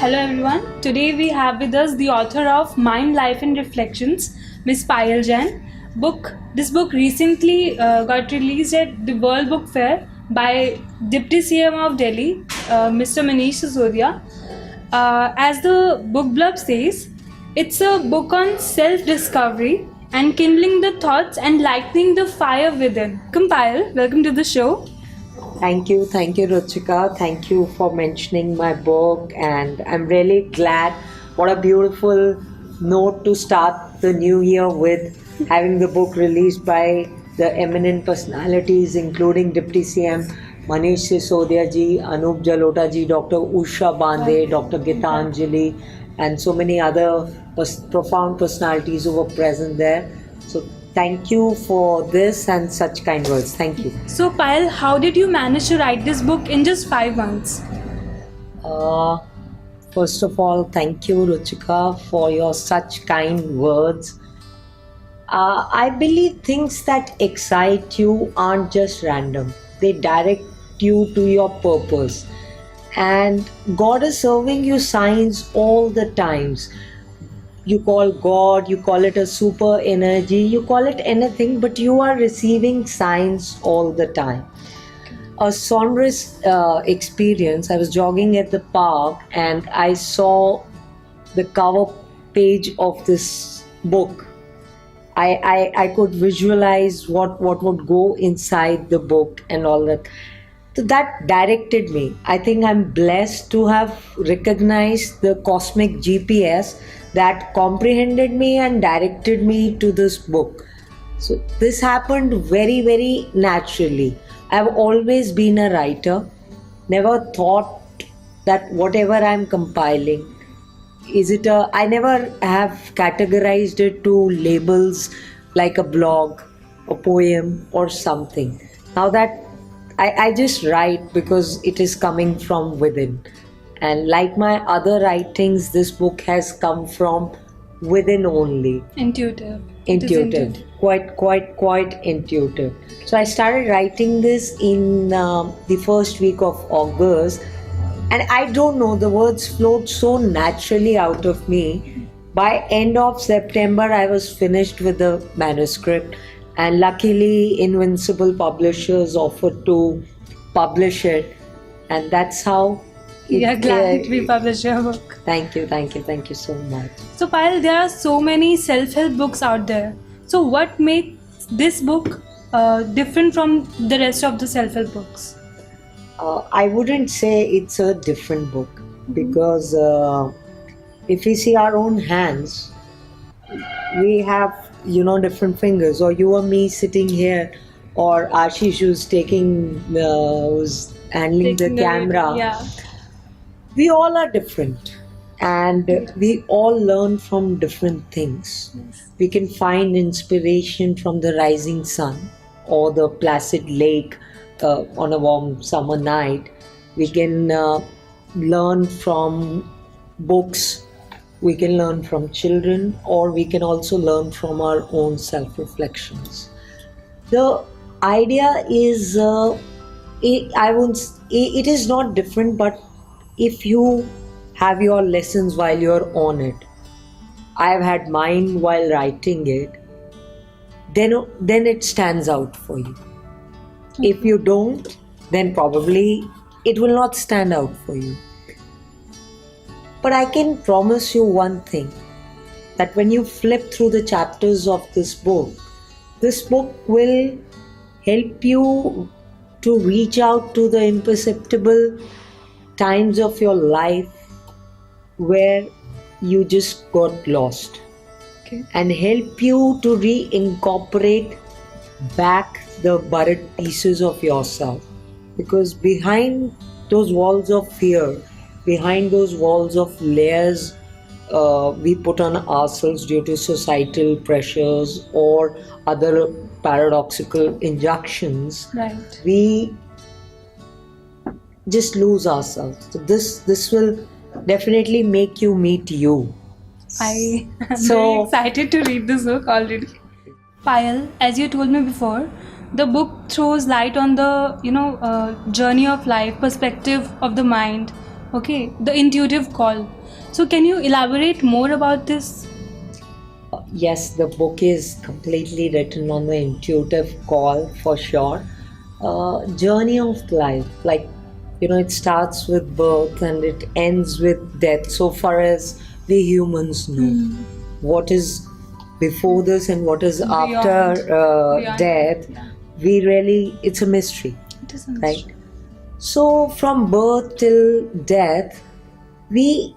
Hello everyone. Today we have with us the author of Mind, Life and Reflections, Miss Payal Jain. This book recently got released at the World Book Fair by Deputy CM of Delhi, Mr. Manish Sisodia. As the book blurb says, it's a book on self-discovery and kindling the thoughts and lighting the fire within. Payal, welcome to the show. Thank you, Ruchika. Thank you for mentioning my book, and I'm really glad. What a beautiful note to start the new year with, having the book released by the eminent personalities, including Deputy CM Manish Sisodia ji, Anup Jalota ji, Dr. Usha Bande, Dr. Gitanjali, and so many other profound personalities who were present there. So thank you for this and such kind words. Thank you. So, Payal, how did you manage to write this book in just 5 months? First of all, thank you, Ruchika, for your such kind words. I believe things that excite you aren't just random. They direct you to your purpose. And God is serving you signs all the times. You call God, you call it a super energy, you call it anything, but you are receiving signs all the time. A sonorous experience. I was jogging at the park and I saw the cover page of this book. I could visualize what would go inside the book and all that. So that directed me. I think I'm blessed to have recognized the cosmic GPS that comprehended me and directed me to this book. So this happened very, very naturally. I've always been a writer, never thought that whatever I'm compiling, I never have categorized it to labels like a blog, a poem or something. Now that I just write because it is coming from within. And like my other writings, this book has come from within only. Intuitive. Quite intuitive. So I started writing this in the first week of August. And I don't know, the words flowed so naturally out of me. By end of September, I was finished with the manuscript. And luckily, Invincible Publishers offered to publish it. And that's how Glad we published your book. Thank you so much. So, Payal, there are so many self-help books out there. So, what makes this book different from the rest of the self-help books? I wouldn't say it's a different book because if we see our own hands, we have different fingers, or you or me sitting here, or Ashish who's handling the camera. Yeah. We all are different and we all learn from different things. Yes. We can find inspiration from the rising sun or the placid lake on a warm summer night. We can learn from books, we can learn from children, or we can also learn from our own self-reflections. The idea is, it is not different, but if you have your lessons while you're on it, I have had mine while writing it, then it stands out for you. If you don't, then probably it will not stand out for you. But I can promise you one thing, that when you flip through the chapters of this book will help you to reach out to the imperceptible times of your life where you just got lost. Okay. And help you to reincorporate back the buried pieces of yourself. Because behind those walls of fear, behind those walls of layers we put on ourselves due to societal pressures or other paradoxical injunctions, Right. we just lose ourselves. So this will definitely make you meet you. I am very excited to read this book already. Payal, as you told me before, the book throws light on the journey of life, perspective of the mind, Okay, the intuitive call. So, can you elaborate more about this? Yes, the book is completely written on the intuitive call for sure. Journey of life, like it starts with birth and it ends with death. So far as we humans know, what is before this and what is after Beyond. death, Yeah. we really it's a mystery, It is a right? mystery. So from birth till death, we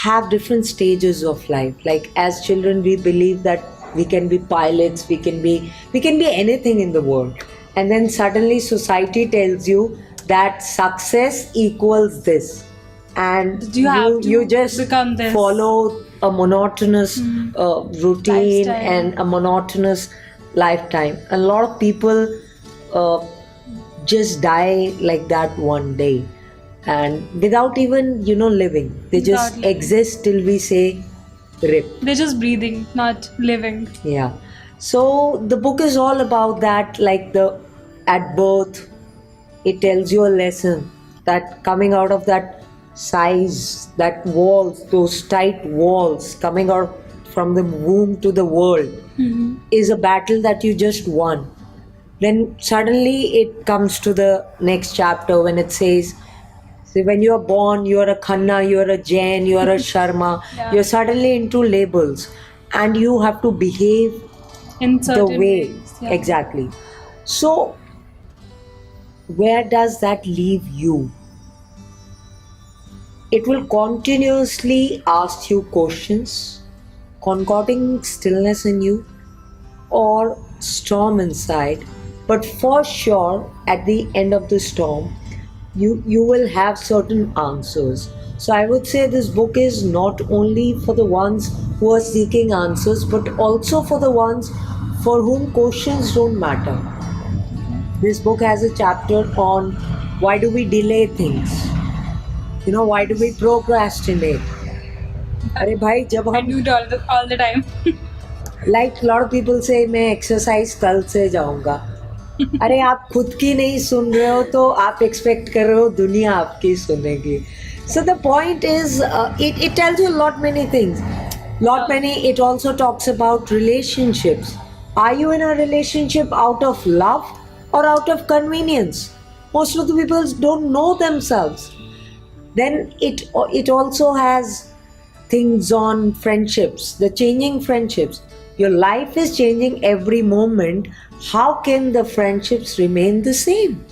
have different stages of life. Like as children, we believe that we can be pilots, we can be anything in the world, and then suddenly society tells you that success equals this, and You have to you just become this. follow a monotonous routine Lifestyle. and a monotonous lifetime. A lot of people uh, just die like that one day, and without even living, they Without just living. exist till we say rip. They're just breathing, not living. Yeah. So the book is all about that. Like the at birth, it tells you a lesson that coming out of that size, that walls, those tight walls coming out from the womb to the world is a battle that you just won. Then suddenly it comes to the next chapter when it says, see, when you are born, you are a Khanna, you are a Jain, you are a Sharma, Yeah. you're suddenly into labels and you have to behave In the certain way. ways. Yeah. Exactly. So, where does that leave you? It will continuously ask you questions, concocting stillness in you or storm inside. But for sure, at the end of the storm, you will have certain answers. So I would say this book is not only for the ones who are seeking answers, but also for the ones for whom questions don't matter. This book has a chapter on why do we delay things? Why do we procrastinate? अरे भाई जब I हम do it all the time. Like lot of people से मैं exercise कल से जाऊंगा. अरे आप खुद की नहीं सुन रहे हो तो आप एक्सपेक्ट कर रहे हो दुनिया आपकी सुनेगी. So the point is, it tells you a lot many things. It also talks about relationships. Are you in a relationship out of love or out of convenience? Most of the people don't know themselves. Then it also has things on friendships, the changing friendships. Your life is changing every moment. How can the friendships remain the same?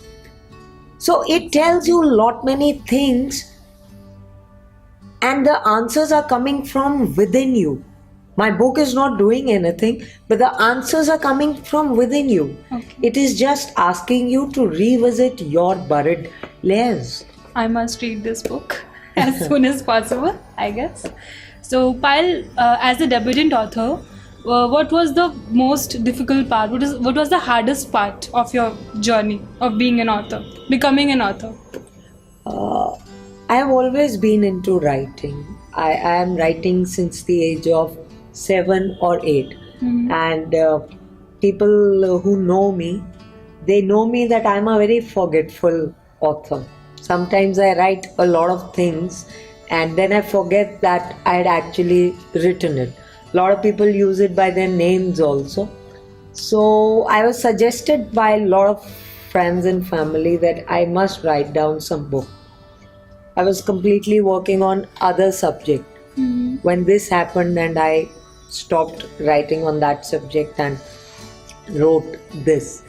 So it tells you a lot many things, and the answers are coming from within you. My book is not doing anything, but the answers are coming from within you. Okay. It is just asking you to revisit your buried layers. I must read this book as soon as possible, I guess. So, Payal, as a debutant author, what was the most difficult part? What was the hardest part of your journey of being an author, becoming an author? I have always been into writing. I am writing since the age of 7 or 8. And people who know me, they know me that I'm a very forgetful author. Sometimes I write a lot of things and then I forget that I had actually written it. A lot of people use it by their names also. So I was suggested by a lot of friends and family that I must write down some book. I was completely working on other subject when this happened, and I stopped writing on that subject and wrote this.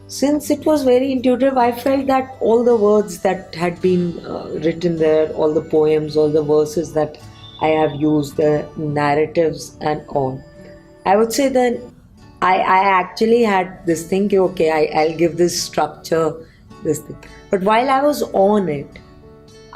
Since it was very intuitive, I felt that all the words that had been written there, all the poems, all the verses that I have used, the narratives and all, I would say that I actually had this thing, okay, I'll give this structure, this thing. But while I was on it,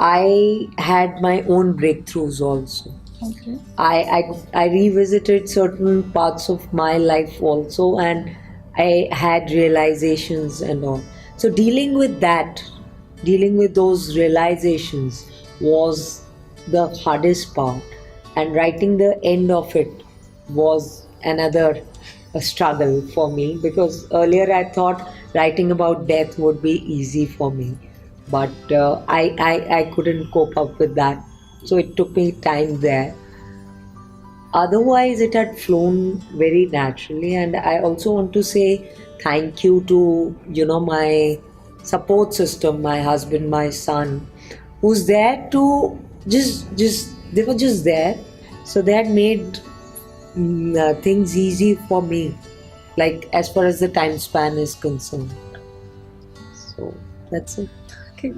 I had my own breakthroughs also. Okay. I revisited certain parts of my life also, and I had realizations and all. So dealing with those realizations was the hardest part, and writing the end of it was another a struggle for me, because earlier I thought writing about death would be easy for me. but I couldn't cope up with that. So it took me time there. Otherwise, it had flown very naturally, and I also want to say thank you to my support system, my husband, my son, who's there to just they were just there, so they had made things easy for me, like as far as the time span is concerned. So that's it. Okay.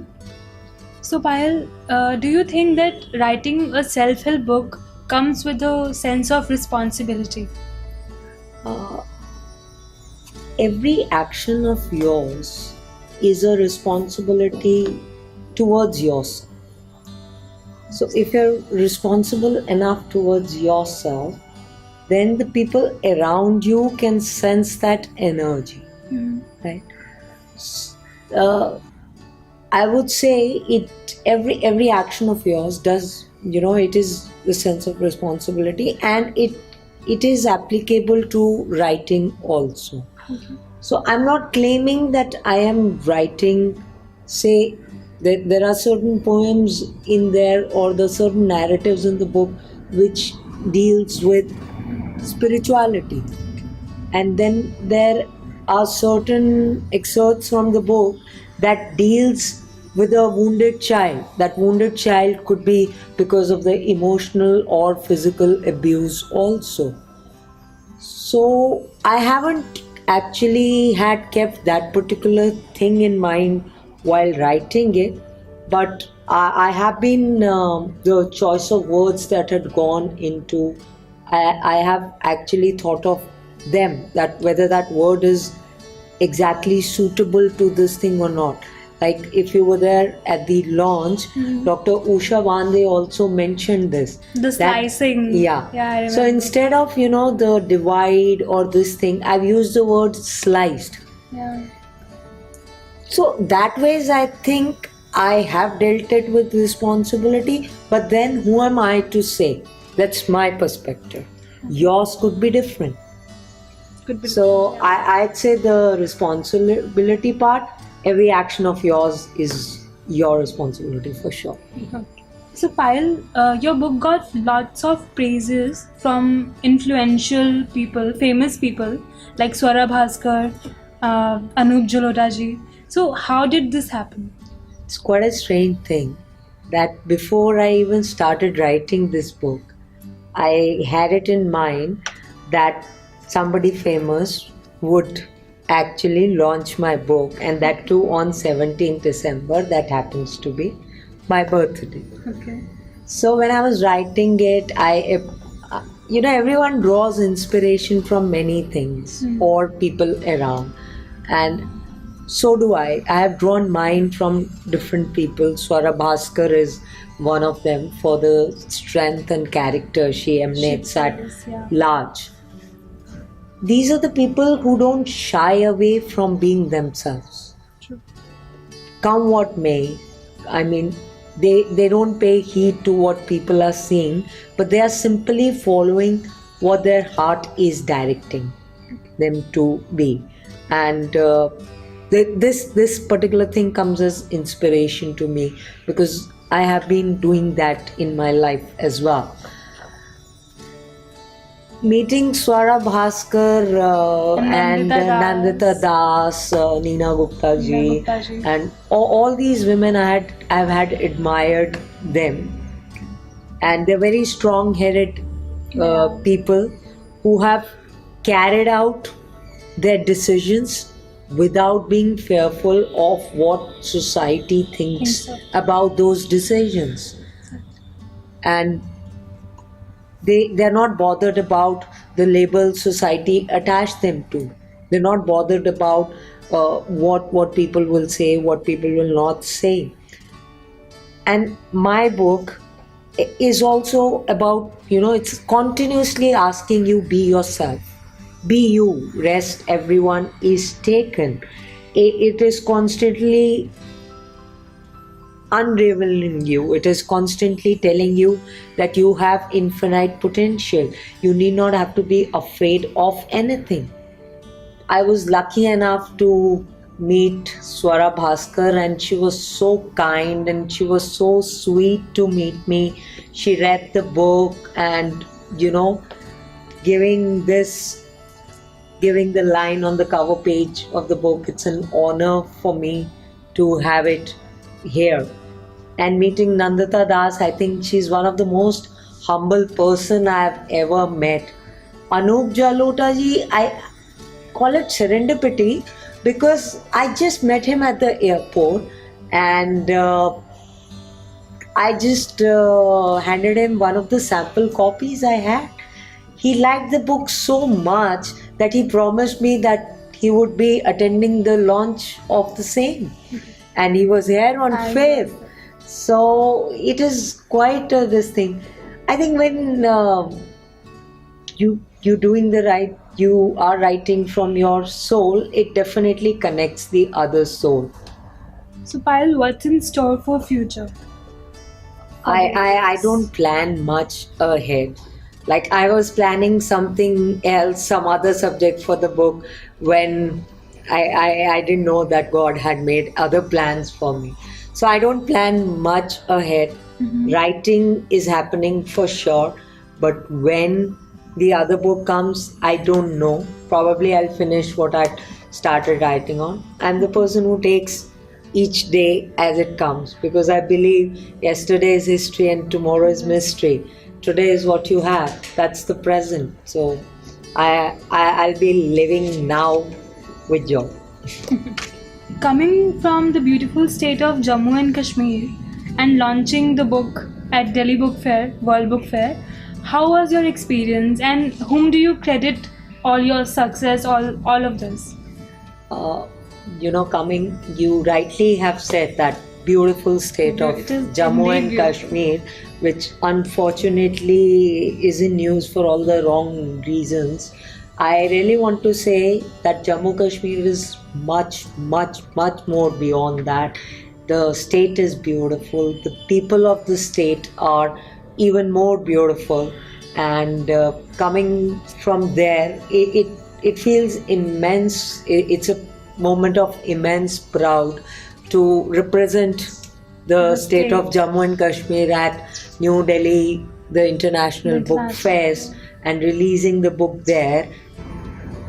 So, Payal, do you think that writing a self-help book comes with a sense of responsibility? Uh, every action of yours is a responsibility towards yourself. So, if you're responsible enough towards yourself, then the people around you can sense that energy, right? Uh, I would say every action of yours does, it is the sense of responsibility, and it is applicable to writing also. So I'm not claiming that I am writing, say, that there are certain poems in there or the certain narratives in the book which deals with spirituality, and then there are certain excerpts from the book that deals with a wounded child. That wounded child could be because of the emotional or physical abuse also. So I haven't actually had kept that particular thing in mind while writing it, but I have been the choice of words that had gone into. I have actually thought of them, that whether that word is exactly suitable to this thing or not. Like if you were there at the launch, Dr. Usha Vande also mentioned this. The slicing. Yeah. Yeah, I remember. So instead of, the divide or this thing, I've used the word sliced. Yeah. So that ways I think I have dealt it with responsibility, but then who am I to say? That's my perspective. Yours could be different. Could be. So I'd say the responsibility part, every action of yours is your responsibility for sure. Okay. So, Payal, your book got lots of praises from influential people, famous people like Swara Bhaskar, Anup Jalota ji. So, how did this happen? It's quite a strange thing that before I even started writing this book, I had it in mind that somebody famous would actually launch my book, and that too on 17th December. That happens to be my birthday. Okay. So when I was writing it, everyone draws inspiration from many things or people around, and so do I. I have drawn mine from different people. Swara Bhaskar is one of them for the strength and character she emanates at Yeah. large. These are the people who don't shy away from being themselves. True. Come what may. I mean, they don't pay heed to what people are saying, but they are simply following what their heart is directing them to be. And this particular thing comes as inspiration to me, because I have been doing that in my life as well. Meeting Swara Bhaskar and Nandita Das, Neena Gupta ji, and all these women, I've had admired them, and they're very strong-headed people who have carried out their decisions without being fearful of what society thinks about those decisions, and they're not bothered about the label society attached them to. They're not bothered about what people will say, what people will not say. And my book is also about, it's continuously asking you, be yourself, be you, rest everyone is taken. It is constantly unraveling you. It is constantly telling you that you have infinite potential. You need not have to be afraid of anything. I was lucky enough to meet Swara Bhaskar, and she was so kind and she was so sweet to meet me. She read the book and, you know, giving this, giving the line on the cover page of the book. It's an honor for me to have it here. And meeting Nandita Das, I think she's one of the most humble person I've ever met. Anup Jalota ji, I call it serendipity because I just met him at the airport, and I just handed him one of the sample copies I had. He liked the book so much that he promised me that he would be attending the launch of the same, and he was here on I 5th. So it is quite this thing. I think when you doing the right, you are writing from your soul, it definitely connects the other soul. So Payal, what's in store for future? I don't plan much ahead. Like I was planning something else, some other subject for the book when I didn't know that God had made other plans for me. So I don't plan much ahead. Writing is happening for sure, but when the other book comes, I don't know. Probably I'll finish what I started writing on. I'm the person who takes each day as it comes because I believe yesterday is history and tomorrow is mystery. Today is what you have. That's the present. So I'll be living now with joy. Coming from the beautiful state of Jammu and Kashmir and launching the book at Delhi Book Fair, World Book Fair, how was your experience and whom do you credit all your success, all of this? Coming, you rightly have said that beautiful state of It is Jammu and indeed beautiful. Kashmir, which unfortunately is in news for all the wrong reasons. I really want to say that Jammu Kashmir is much, much, much more beyond that. The state is beautiful. The people of the state are even more beautiful. And coming from there, it feels immense. It's a moment of immense proud to represent the state of Jammu and Kashmir at New Delhi, the International Book International. Fest, and releasing the book there.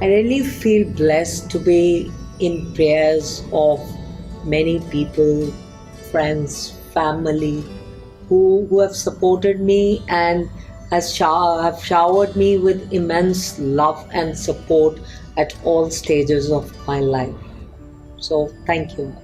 I really feel blessed to be in prayers of many people, friends, family who have supported me and have showered me with immense love and support at all stages of my life. So thank you.